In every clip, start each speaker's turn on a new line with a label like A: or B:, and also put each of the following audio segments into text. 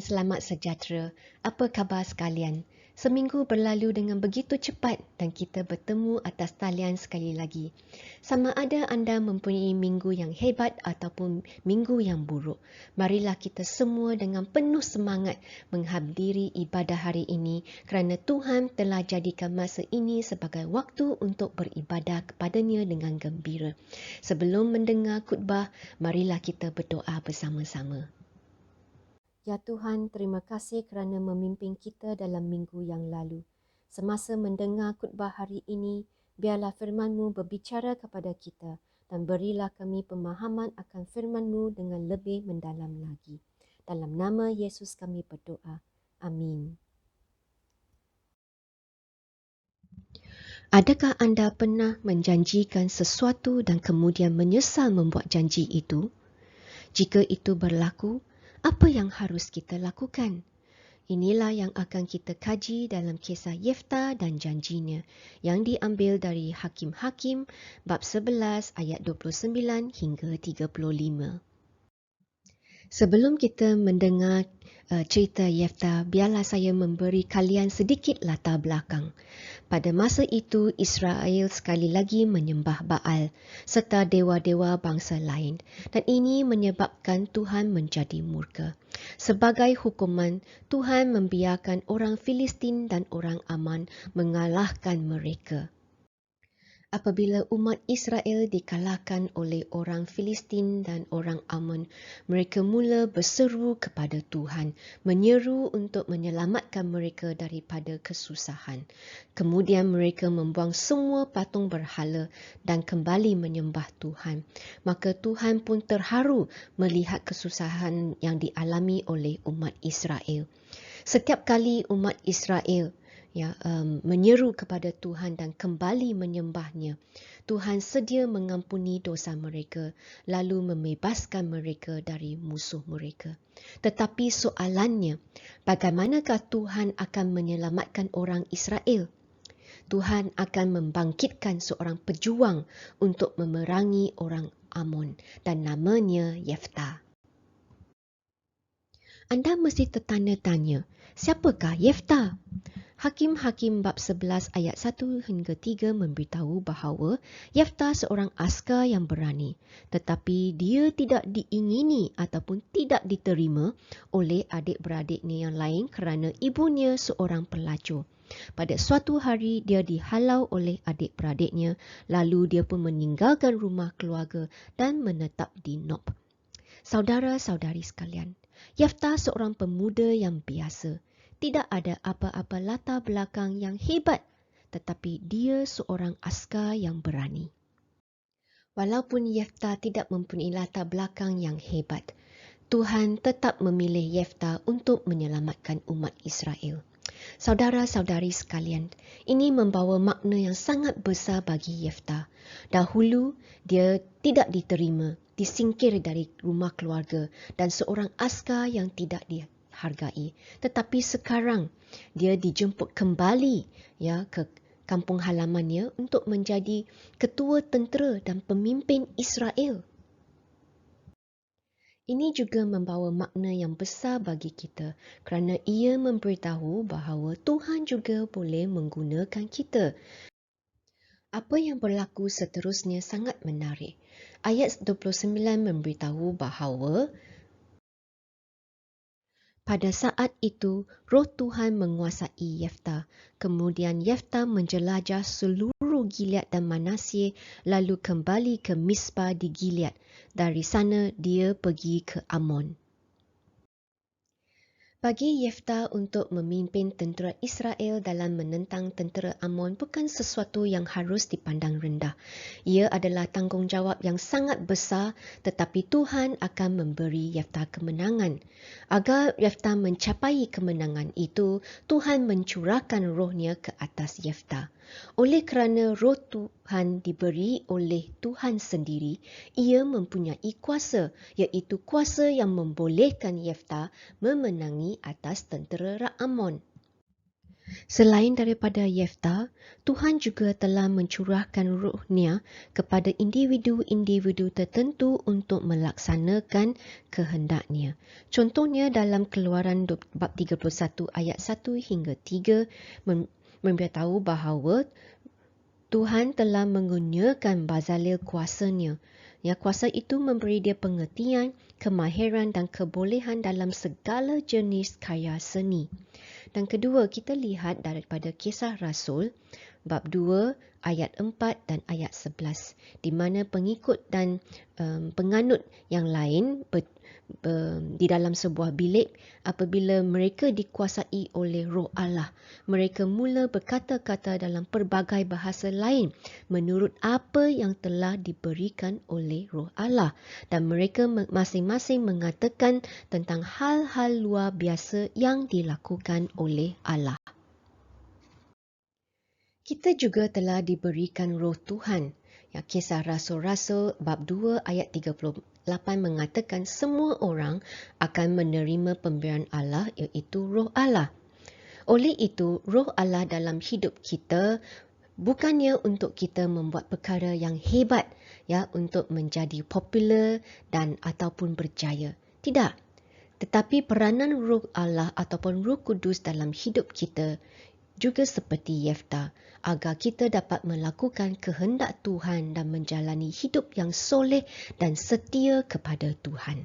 A: selamat sejahtera. Apa khabar sekalian? Seminggu berlalu dengan begitu cepat dan kita bertemu atas talian sekali lagi. Sama ada anda mempunyai minggu yang hebat ataupun minggu yang buruk, marilah kita semua dengan penuh semangat menghadiri ibadah hari ini kerana Tuhan telah jadikan masa ini sebagai waktu untuk beribadah kepadanya dengan gembira. Sebelum mendengar khutbah, marilah kita berdoa bersama-sama. Ya Tuhan, terima kasih kerana memimpin kita dalam minggu yang lalu. Semasa mendengar khutbah hari ini, biarlah firman-Mu berbicara kepada kita dan berilah kami pemahaman akan firman-Mu dengan lebih mendalam lagi. Dalam nama Yesus kami berdoa. Amin. Adakah anda pernah menjanjikan sesuatu dan kemudian menyesal membuat janji itu? Jika itu berlaku, apa yang harus kita lakukan? Inilah yang akan kita kaji dalam kisah Yefta dan janjinya yang diambil dari Hakim-Hakim bab 11 ayat 29 hingga 35. Sebelum kita mendengar cerita Yefta, biarlah saya memberi kalian sedikit latar belakang. Pada masa itu, Israel sekali lagi menyembah Baal serta dewa-dewa bangsa lain dan ini menyebabkan Tuhan menjadi murka. Sebagai hukuman, Tuhan membiarkan orang Filistin dan orang Aman mengalahkan mereka. Apabila umat Israel dikalahkan oleh orang Filistin dan orang Ammon, mereka mula berseru kepada Tuhan, menyeru untuk menyelamatkan mereka daripada kesusahan. Kemudian mereka membuang semua patung berhala dan kembali menyembah Tuhan. Maka Tuhan pun terharu melihat kesusahan yang dialami oleh umat Israel. Setiap kali umat Israel menyeru kepada Tuhan dan kembali menyembahnya, Tuhan sedia mengampuni dosa mereka lalu membebaskan mereka dari musuh mereka. Tetapi soalannya, bagaimanakah Tuhan akan menyelamatkan orang Israel? Tuhan akan membangkitkan seorang pejuang untuk memerangi orang Ammon dan namanya Yefta. Anda mesti tertanya-tanya, siapakah Yefta? Hakim-Hakim bab 11 ayat 1 hingga 3 memberitahu bahawa Yefta seorang askar yang berani, tetapi dia tidak diingini ataupun tidak diterima oleh adik-beradiknya yang lain kerana ibunya seorang pelacur. Pada suatu hari dia dihalau oleh adik-beradiknya, lalu dia pun meninggalkan rumah keluarga dan menetap di Nob. Saudara-saudari sekalian, Yefta seorang pemuda yang biasa. Tidak ada apa-apa latar belakang yang hebat, tetapi dia seorang askar yang berani. Walaupun Yefta tidak mempunyai latar belakang yang hebat, Tuhan tetap memilih Yefta untuk menyelamatkan umat Israel. Saudara-saudari sekalian, ini membawa makna yang sangat besar bagi Yefta. Dahulu, dia tidak diterima, disingkir dari rumah keluarga dan seorang askar yang tidak dihargai. Tetapi sekarang, dia dijemput kembali ke kampung halamannya untuk menjadi ketua tentera dan pemimpin Israel. Ini juga membawa makna yang besar bagi kita kerana ia memberitahu bahawa Tuhan juga boleh menggunakan kita. Apa yang berlaku seterusnya sangat menarik. Ayat 29 memberitahu bahawa pada saat itu, roh Tuhan menguasai Yefta. Kemudian Yefta menjelajah seluruh Gilead dan Manasye lalu kembali ke Mispa di Gilead. Dari sana dia pergi ke Ammon. Bagi Yefta untuk memimpin tentera Israel dalam menentang tentera Ammon bukan sesuatu yang harus dipandang rendah. Ia adalah tanggungjawab yang sangat besar, tetapi Tuhan akan memberi Yefta kemenangan. Agar Yefta mencapai kemenangan itu, Tuhan mencurahkan rohnya ke atas Yefta. Oleh kerana roh Tuhan diberi oleh Tuhan sendiri, ia mempunyai kuasa, iaitu kuasa yang membolehkan Yefta memenangi atas tentera Ammon. Selain daripada Yefta, Tuhan juga telah mencurahkan Ruh-Nya kepada individu-individu tertentu untuk melaksanakan kehendak-Nya. Contohnya dalam Keluaran bab 31 ayat 1 hingga 3 memberitahu bahawa Tuhan telah mengurniakan Bazalel kuasa-Nya. Ya, kuasa itu memberi dia pengertian, kemahiran dan kebolehan dalam segala jenis karya seni. Dan kedua, kita lihat daripada Kisah Rasul, bab 2, ayat 4 dan ayat 11, di mana pengikut dan penganut yang lain di dalam sebuah bilik, apabila mereka dikuasai oleh Roh Allah, mereka mula berkata-kata dalam pelbagai bahasa lain menurut apa yang telah diberikan oleh Roh Allah, dan mereka masing-masing mengatakan tentang hal-hal luar biasa yang dilakukan oleh Allah. Kita juga telah diberikan Roh Tuhan. Ya, Kisah Rasul-Rasul bab 2 ayat 38 mengatakan semua orang akan menerima pemberian Allah, iaitu Roh Allah. Oleh itu, Roh Allah dalam hidup kita bukannya untuk kita membuat perkara yang hebat, ya, untuk menjadi popular dan ataupun berjaya. Tidak. Tetapi peranan Roh Allah ataupun Roh Kudus dalam hidup kita juga seperti Yefta, agar kita dapat melakukan kehendak Tuhan dan menjalani hidup yang soleh dan setia kepada Tuhan.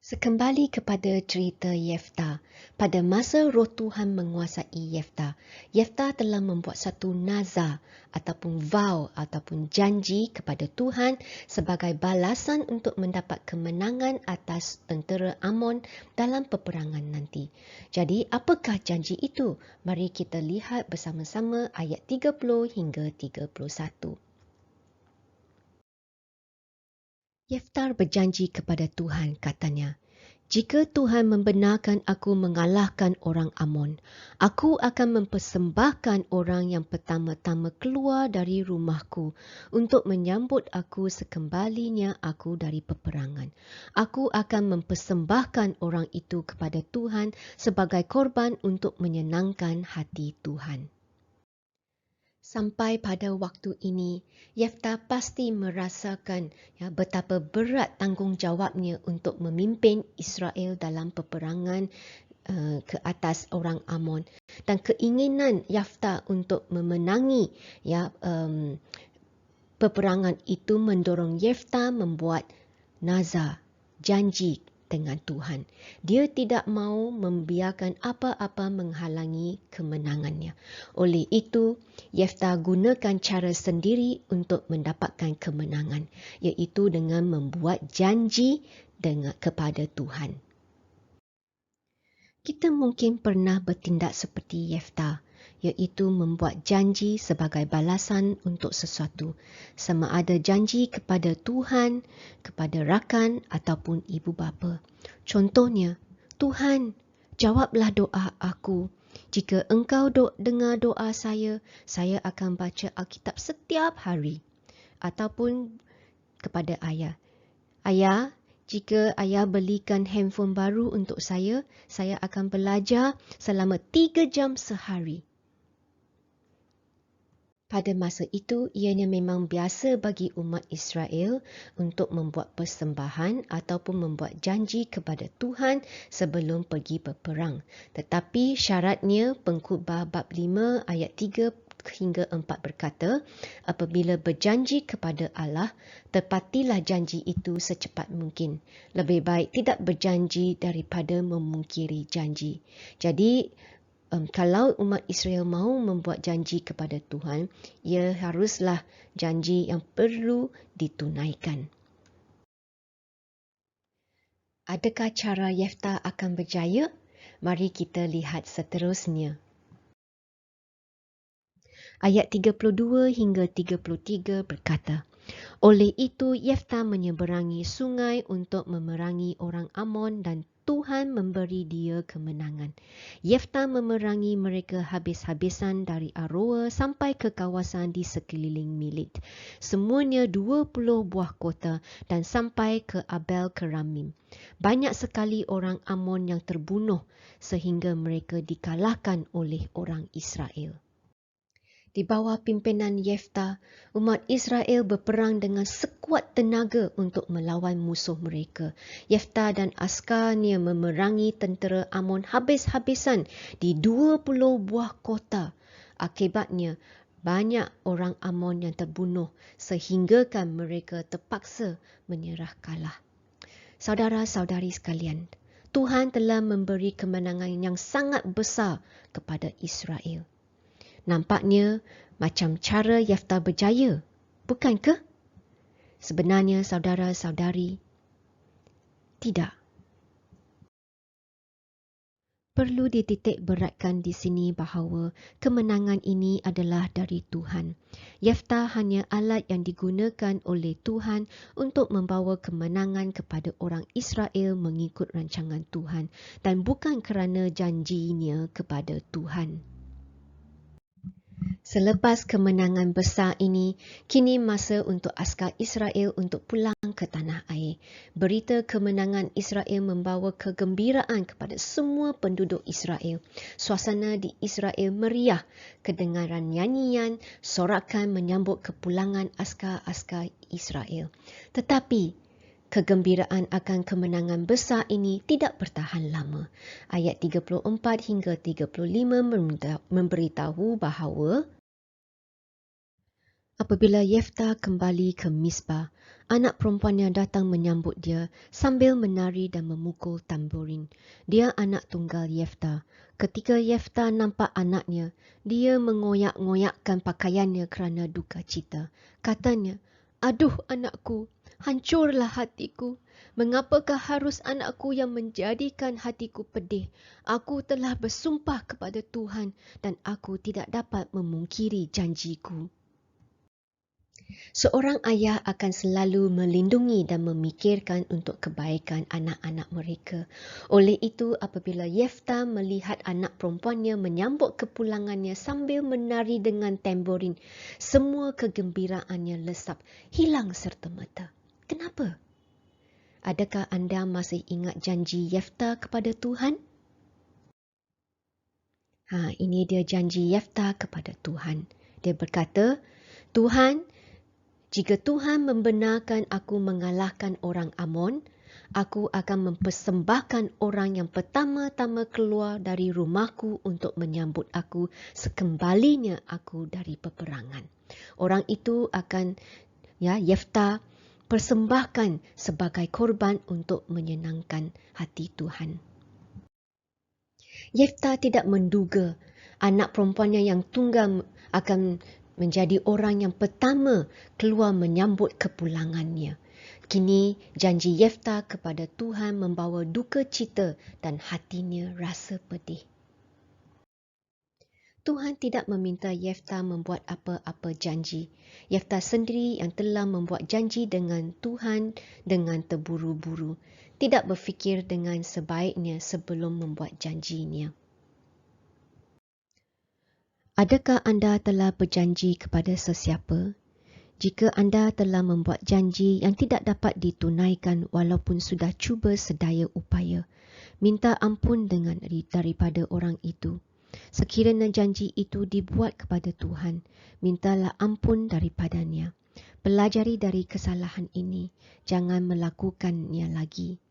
A: Sekembali kepada cerita Yefta, pada masa Roh Tuhan menguasai Yefta, Yefta telah membuat satu nazar ataupun vow ataupun janji kepada Tuhan sebagai balasan untuk mendapat kemenangan atas tentera Amon dalam peperangan nanti. Jadi, apakah janji itu? Mari kita lihat bersama-sama ayat 30 hingga 31. Yefta berjanji kepada Tuhan, katanya, "Jika Tuhan membenarkan aku mengalahkan orang Amon, aku akan mempersembahkan orang yang pertama-tama keluar dari rumahku untuk menyambut aku sekembalinya aku dari peperangan. Aku akan mempersembahkan orang itu kepada Tuhan sebagai korban untuk menyenangkan hati Tuhan." Sampai pada waktu ini, Yefta pasti merasakan betapa berat tanggungjawabnya untuk memimpin Israel dalam peperangan ke atas orang Amon, dan keinginan Yefta untuk memenangi peperangan itu mendorong Yefta membuat nazar, janji dengan Tuhan. Dia tidak mahu membiarkan apa-apa menghalangi kemenangannya. Oleh itu, Yefta gunakan cara sendiri untuk mendapatkan kemenangan, iaitu dengan membuat janji kepada Tuhan. Kita mungkin pernah bertindak seperti Yefta, iaitu membuat janji sebagai balasan untuk sesuatu, sama ada janji kepada Tuhan, kepada rakan ataupun ibu bapa. Contohnya, "Tuhan, jawablah doa aku. Jika engkau dengar doa saya akan baca Alkitab setiap hari." Ataupun kepada ayah, "Ayah, jika ayah belikan handphone baru untuk saya akan belajar selama 3 jam sehari." Pada masa itu, ianya memang biasa bagi umat Israel untuk membuat persembahan ataupun membuat janji kepada Tuhan sebelum pergi berperang. Tetapi syaratnya, Pengkhotbah bab 5 ayat 3 hingga 4 berkata, apabila berjanji kepada Allah, tepatilah janji itu secepat mungkin. Lebih baik tidak berjanji daripada memungkiri janji. Jadi, kalau umat Israel mahu membuat janji kepada Tuhan, ia haruslah janji yang perlu ditunaikan. Adakah cara Yefta akan berjaya? Mari kita lihat seterusnya. Ayat 32 hingga 33 berkata, "Oleh itu Yefta menyeberangi sungai untuk memerangi orang Amon dan Tuhan memberi dia kemenangan. Yefta memerangi mereka habis-habisan dari Aroa sampai ke kawasan di sekeliling Milit. Semuanya 20 buah kota dan sampai ke Abel Keramim. Banyak sekali orang Amon yang terbunuh sehingga mereka dikalahkan oleh orang Israel. Di bawah pimpinan Yefta, umat Israel berperang dengan sekuat tenaga untuk melawan musuh mereka. Yefta dan askarnya memerangi tentera Amon habis-habisan di 20 buah kota. Akibatnya, banyak orang Amon yang terbunuh sehinggakan mereka terpaksa menyerah kalah. Saudara-saudari sekalian, Tuhan telah memberi kemenangan yang sangat besar kepada Israel. Nampaknya macam cara Yefta berjaya, bukan ke? Sebenarnya saudara-saudari, tidak. Perlu dititik beratkan di sini bahawa kemenangan ini adalah dari Tuhan. Yefta hanya alat yang digunakan oleh Tuhan untuk membawa kemenangan kepada orang Israel mengikut rancangan Tuhan dan bukan kerana janjinya kepada Tuhan. Selepas kemenangan besar ini, kini masa untuk askar Israel untuk pulang ke tanah air. Berita kemenangan Israel membawa kegembiraan kepada semua penduduk Israel. Suasana di Israel meriah, kedengaran nyanyian, sorakan menyambut kepulangan askar-askar Israel. Tetapi, kegembiraan akan kemenangan besar ini tidak bertahan lama. Ayat 34 hingga 35 memberitahu bahawa apabila Yefta kembali ke Misbah, anak perempuannya datang menyambut dia sambil menari dan memukul tamborin. Dia anak tunggal Yefta. Ketika Yefta nampak anaknya, dia mengoyak-ngoyakkan pakaiannya kerana duka cita. Katanya, "Aduh anakku, hancurlah hatiku. Mengapakah harus anakku yang menjadikan hatiku pedih? Aku telah bersumpah kepada Tuhan dan aku tidak dapat memungkiri janjiku." Seorang ayah akan selalu melindungi dan memikirkan untuk kebaikan anak-anak mereka. Oleh itu, apabila Yefta melihat anak perempuannya menyambut kepulangannya sambil menari dengan tamborin, semua kegembiraannya lesap, hilang serta-merta. Kenapa? Adakah anda masih ingat janji Yefta kepada Tuhan? Ini dia janji Yefta kepada Tuhan. Dia berkata, "Tuhan, jika Tuhan membenarkan aku mengalahkan orang Amon, aku akan mempersembahkan orang yang pertama-tama keluar dari rumahku untuk menyambut aku sekembalinya aku dari peperangan." Orang itu akan Yefta persembahkan sebagai korban untuk menyenangkan hati Tuhan. Yefta tidak menduga anak perempuannya yang tunggal akan menjadi orang yang pertama keluar menyambut kepulangannya. Kini janji Yefta kepada Tuhan membawa duka cita dan hatinya rasa pedih. Tuhan tidak meminta Yefta membuat apa-apa janji. Yefta sendiri yang telah membuat janji dengan Tuhan dengan terburu-buru, tidak berfikir dengan sebaiknya sebelum membuat janjinya. Adakah anda telah berjanji kepada sesiapa? Jika anda telah membuat janji yang tidak dapat ditunaikan walaupun sudah cuba sedaya upaya, minta ampun daripada orang itu. Sekiranya janji itu dibuat kepada Tuhan, mintalah ampun daripadanya. Pelajari dari kesalahan ini, jangan melakukannya lagi.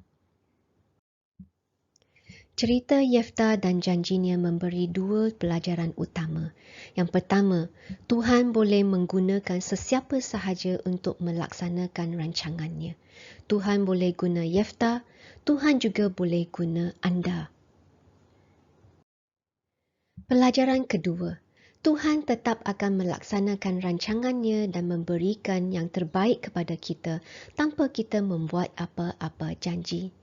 A: Cerita Yefta dan janjinya memberi dua pelajaran utama. Yang pertama, Tuhan boleh menggunakan sesiapa sahaja untuk melaksanakan rancangannya. Tuhan boleh guna Yefta, Tuhan juga boleh guna anda. Pelajaran kedua, Tuhan tetap akan melaksanakan rancangannya dan memberikan yang terbaik kepada kita tanpa kita membuat apa-apa janji.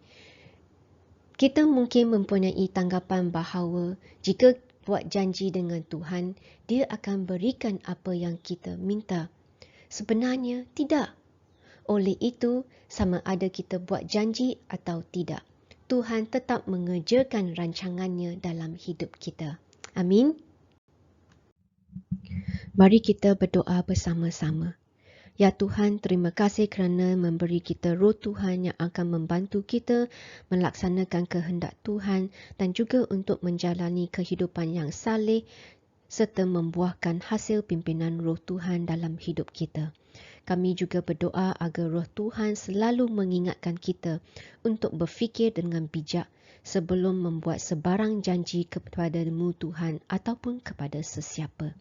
A: Kita mungkin mempunyai tanggapan bahawa jika buat janji dengan Tuhan, dia akan berikan apa yang kita minta. Sebenarnya tidak. Oleh itu, sama ada kita buat janji atau tidak, Tuhan tetap mengerjakan rancangannya dalam hidup kita. Amin. Mari kita berdoa bersama-sama. Ya Tuhan, terima kasih kerana memberi kita Roh Tuhan yang akan membantu kita melaksanakan kehendak Tuhan dan juga untuk menjalani kehidupan yang saleh serta membuahkan hasil pimpinan Roh Tuhan dalam hidup kita. Kami juga berdoa agar Roh Tuhan selalu mengingatkan kita untuk berfikir dengan bijak sebelum membuat sebarang janji kepada-Mu Tuhan ataupun kepada sesiapa.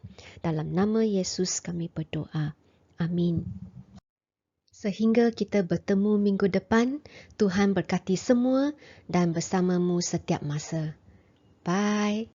A: Dalam nama Yesus kami berdoa. Amin. Sehingga kita bertemu minggu depan, Tuhan berkati semua dan bersamamu setiap masa. Bye.